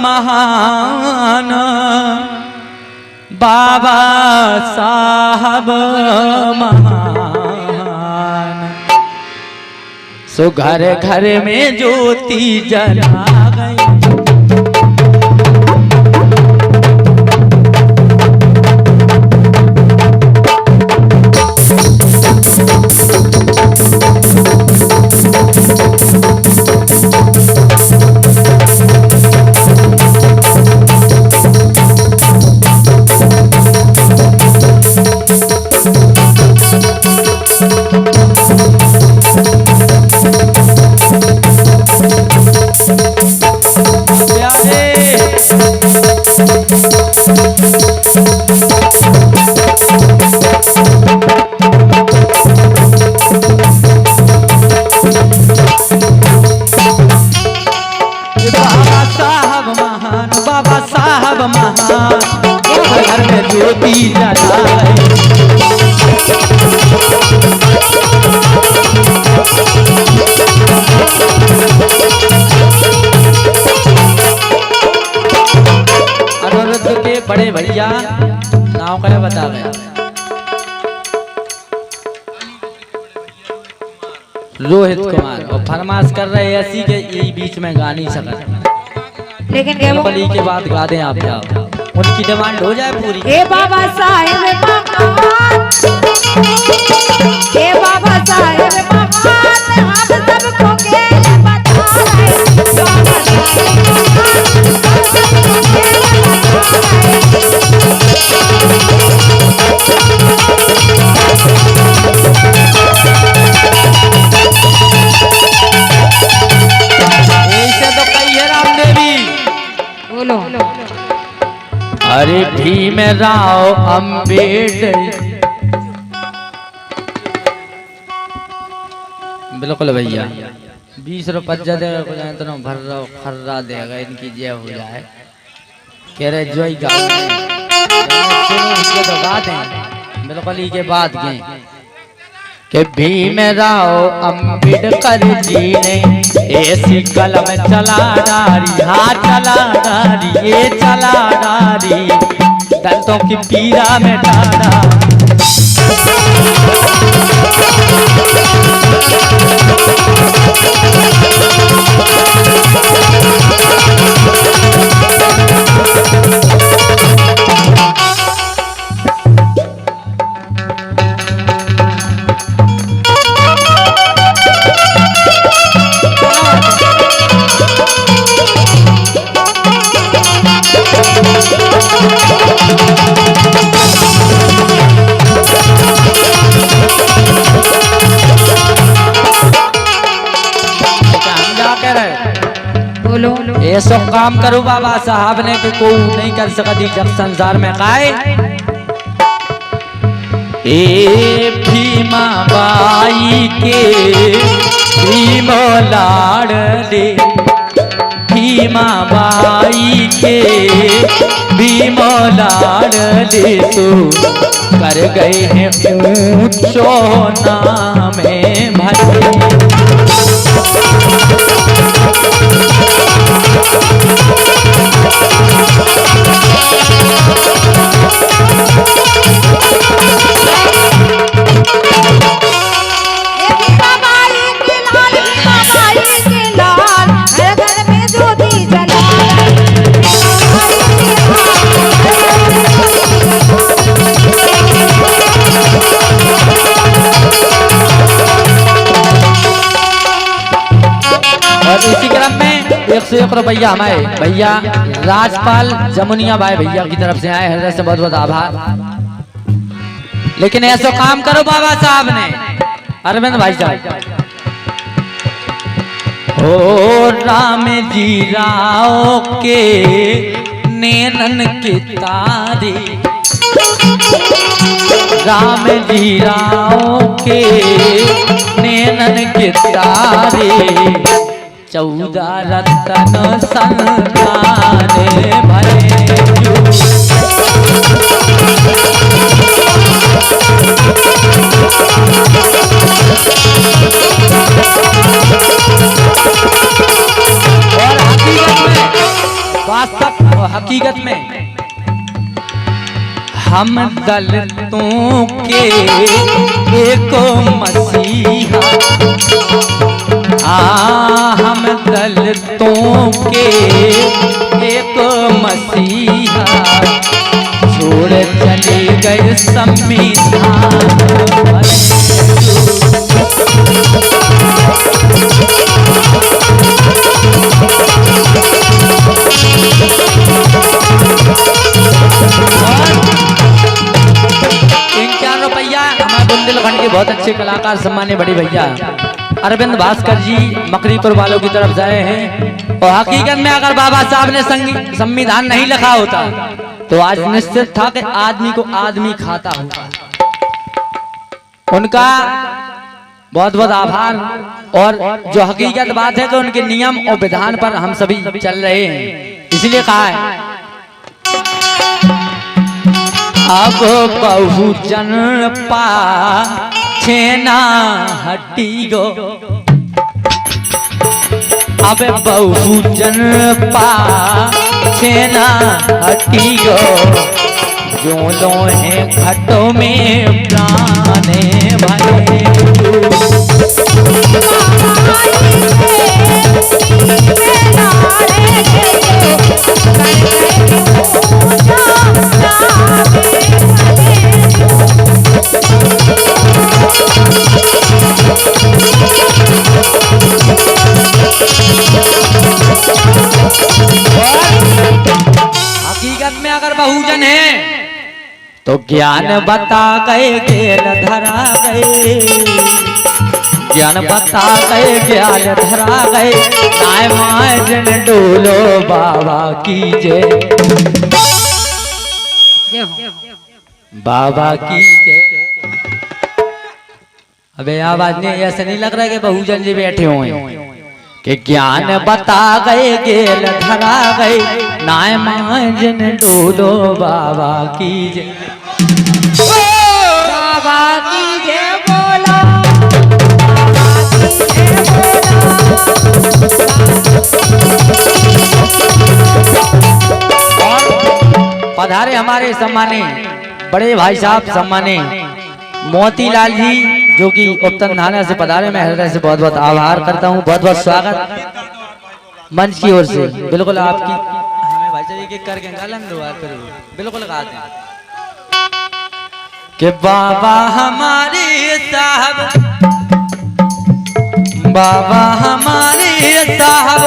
महान बाबा साहब महान। सो घर घर में ज्योति जला गई। बाबा साहब महान घर में ज्योति जलाए। अनुरुद्ध के बड़े भैया नाम क्या बता गए? रोहित कुमार। और फरमाश कर रहे ऐसी के यही बीच में गा नहीं सकते, लेकिन बली के बाद गा दें आप जाओ, उनकी डिमांड हो जाए पूरी। हे बाबा साहेब महान, हे बाबा साहेब महान, हम सबको के बता रहे। अरे भीमराव अम्बेडकर। बिल्कुल भैया 20 रुपये देगा को जाए तो भर रहा खर्रा देगा, इनकी जय हो जाए। कह रहे जोई गा तो गा दें। बिल्कुल ही के बाद के भीमराव अम्बेडकर जी ने ऐसी कलम चला डारी, हाँ चला डारी, ये चला डारी, दंतों की पीड़ा में डाला। ऐसा काम करो बाबा साहब ने कि कोई नहीं कर सकती जब संसार में खाए। ए भीमा बाई के भीमो लाड़ दे, भीमा बाई के भीमो लाड़ दे, तो कर गए हैं ऊंचो नामे भरे। इसी क्रम में 101 रुपया हमारे भैया राजपाल जमुनिया भाई भैया की तरफ से आए, हृदय से बहुत बहुत आभार। लेकिन ऐसा काम करो बाबा साहब ने, अरविंद भाई साहब। ओ राम जी राव के नैनन के तारे, राम जी राव के नैनन के तारे, 14 रत्न संतान भरे। हकीकत में हम दलितों के एक मसीहा, हम दलितों के एक मसीहा, छोड़ चले गए संविधान। ₹51 हमारे बुंदेलखंड के बहुत अच्छे कलाकार सम्मान्य बड़े भैया अरविंद भास्कर जी मकरीपुर वालों की तरफ से आए हैं। और हकीकत में अगर बाबा साहब ने संविधान नहीं लिखा होता तो आज निश्चित था कि आदमी को आदमी खाता होता। उनका बहुत बहुत आभार। और जो हकीकत बात है कि उनके नियम और विधान पर हम सभी चल रहे हैं, इसलिए कहा है अब बहुजन पाछेना हटी गो, अब बहुजन पाछेना हटी गो, जो लोहे घटों में प्राणे भरे। हकीकत में अगर बहुजन है तो ज्ञान बता गए गेल धरा गए, ज्ञान बता गए ज्ञान धरा गए, नाय माय जन डोलो बाबा की जय, बाबा की जय। अबे आवाज नहीं, ऐसा नहीं लग रहा है कि बहुजन जी बैठे हुए कि ज्ञान बता गए गेल धरा गए, नाय माय जन डोलो बाबा की जय, बाबा की जय बोलो, और पधारे हमारे सम्माने बड़े भाई साहब सम्माने मोतीलाल जी जो कि उपतन थाना से पधारे। मैं हृदय से बहुत बहुत आभार करता हूँ, बहुत बहुत स्वागत मंच की ओर से। बिल्कुल आपकी हमें भाई साहब एक करके गालन दो बिल्कुल गाते हैं कि बाबा हमारे साहब, बाबा हमारे साहब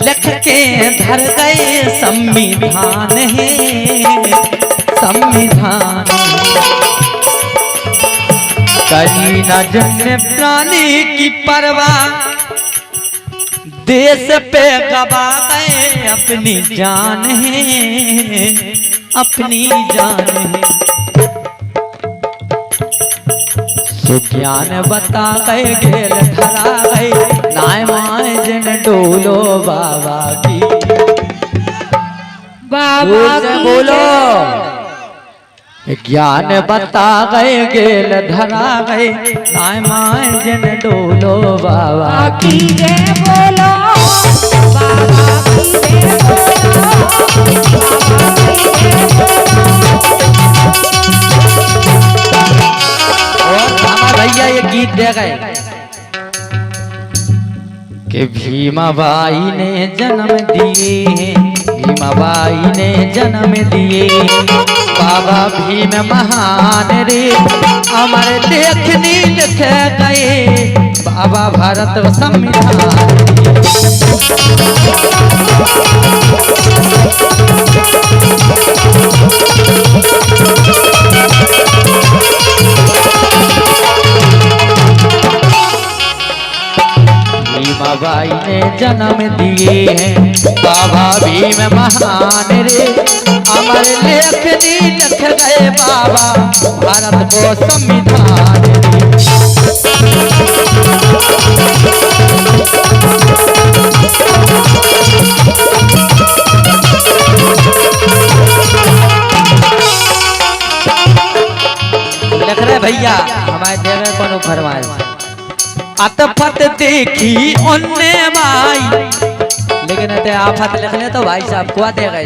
लिख के धर गए संविधान है, संविधान कहीं न जन्मे प्राणी की परवाह, देश पे गवा गए अपनी जान है, अपनी जान है। सुज्ञान बता गए गेल धरा गए, नाय माय जन डोलो बाबा की, बाबा की बोलो ज्ञान बता गए गेल धरा गए, नाय माय जन डोलो बाबा की जय बोलो, बाबा की जय बोलो, बाबा की जय बोलो। और हमारे भैया ये गीत दे गए कि भीमाबाई ने जन्म दिए, भीमाबाई ने जन्म दिए, बाबा भीम महान रे अमर लेखनी लिख गए, बाबा भारत संविधान। भीमाबाई ने जन्म दिए हैं, बाबा भीम महान रे अमर लेखनी लिख गए, बाबा भारत को संविधान लिख रहे भैया हमारे देवर को फरमाए। अतफत देखी उनने भाई, लेकिन आफत लिख ले तो भाई साहब को आते गए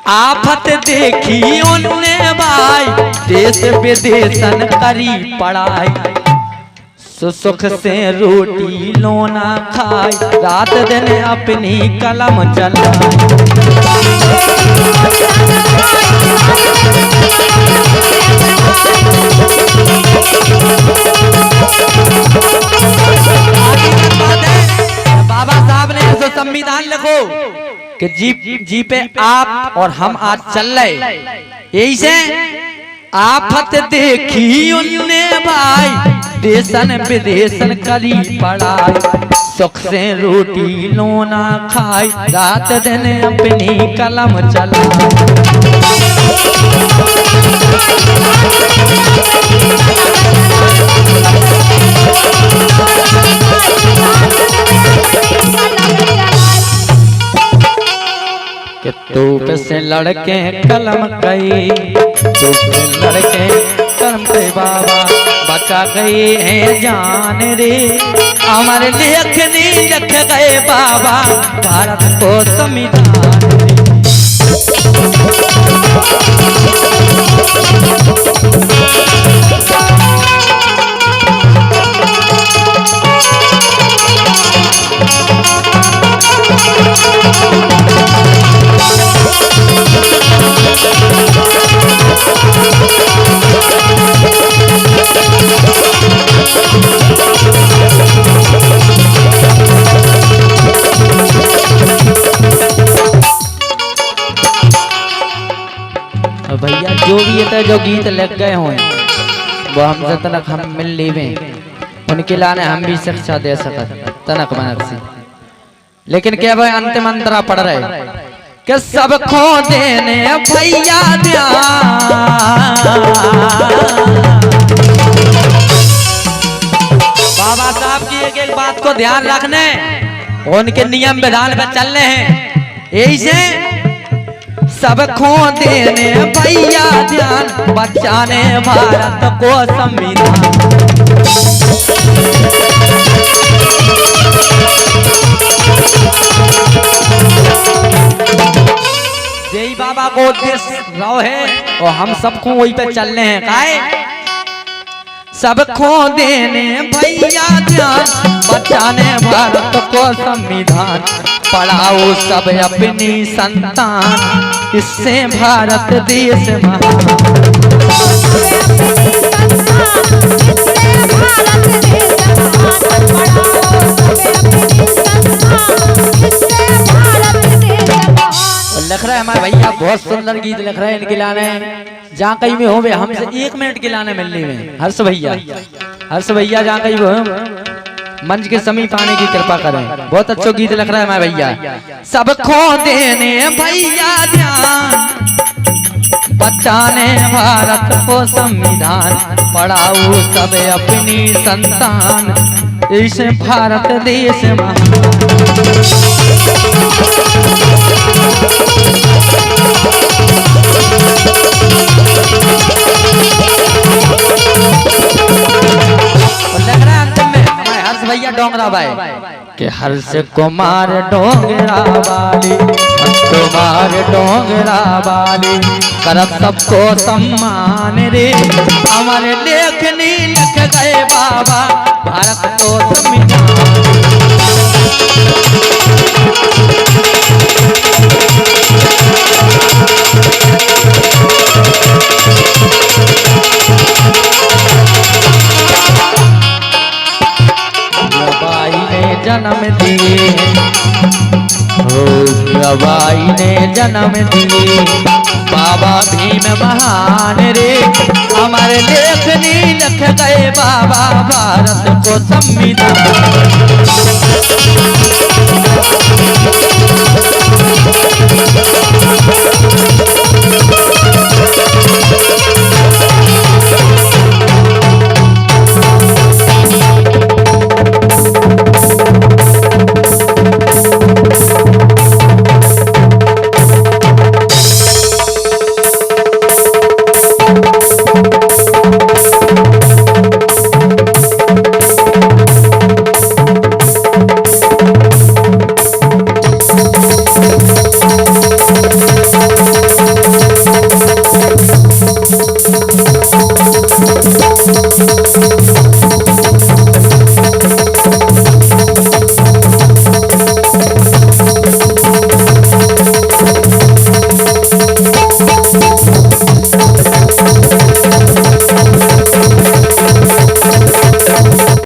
आफत देखी उनने भाई, देश विदेशन करी पढ़ाई। सुख से रोटी लोना खाई, रात दिन अपनी कलम चलाई। बाबा साहब ने ऐसा संविधान लिखो कि जी पे आप और हम आज चल रहे, यही से आफत देखी उनने भाई, देशन विदेशन करी पढ़ाई। सुख से रोटी लोना खाई, रात दिन अपनी कलम चलाई। कि तूप से लड़के कलम गई, तूप से लड़के कलम गई बाबा, बचा गई है जान रे। हमारे लेखनी लिख गए बाबा, भारत को संविधान रे। भैया जो भी ये जो गीत लग गए हों वो हमसे तनक हम मिल लीवे, उनके लाने हम भी शिक्षा दे सकत तनक मनक से। लेकिन क्या भाई अंतिम अंतरा पढ़ रहे कि सबको देने भैया ध्यान। बाबा साहब की एक एक बात को ध्यान रखने, उनके नियम विधान पे चलने हैं। यही से सबको देने भैया ध्यान, बचाने भारत को संविधान। यही बाबा को उद्देश्य रहो है और हम सबको वही पे चलने हैं। काहे सबको देने भैया ध्यान, बचाने भारत को संविधान। पढ़ाओ सब अपनी संतान, इससे भारत देश महान। लिख रहे हमारे भैया बहुत सुंदर गीत लिख रहे हैं। इनके लाने जहाँ कहीं में हो वे हमसे 1 मिनट के लाने मिलने में हर्ष भैया जहाँ कहीं हो मंच के समीप आने की कृपा करें। बहुत अच्छा गीत लिख रहा है हमारे भैया। सबको देने भैया ध्यान, बचाने भारत को संविधान। पढ़ाओ सब अपनी संतान, इस भारत देश महान। भैया डोंगरा भाई के हर्ष कुमार डोंगरा वाली, कुमार डोंगरा वाली, करब सबको सम्मान रे। हमारे लेखनी लिख गए बाबा, भारत को संविधान। जन्म दिए हो बाई ने जन्म दिए, बाबा भीम महान रे। हमारे लेखनी लिख गए बाबा, भारत को संविधान।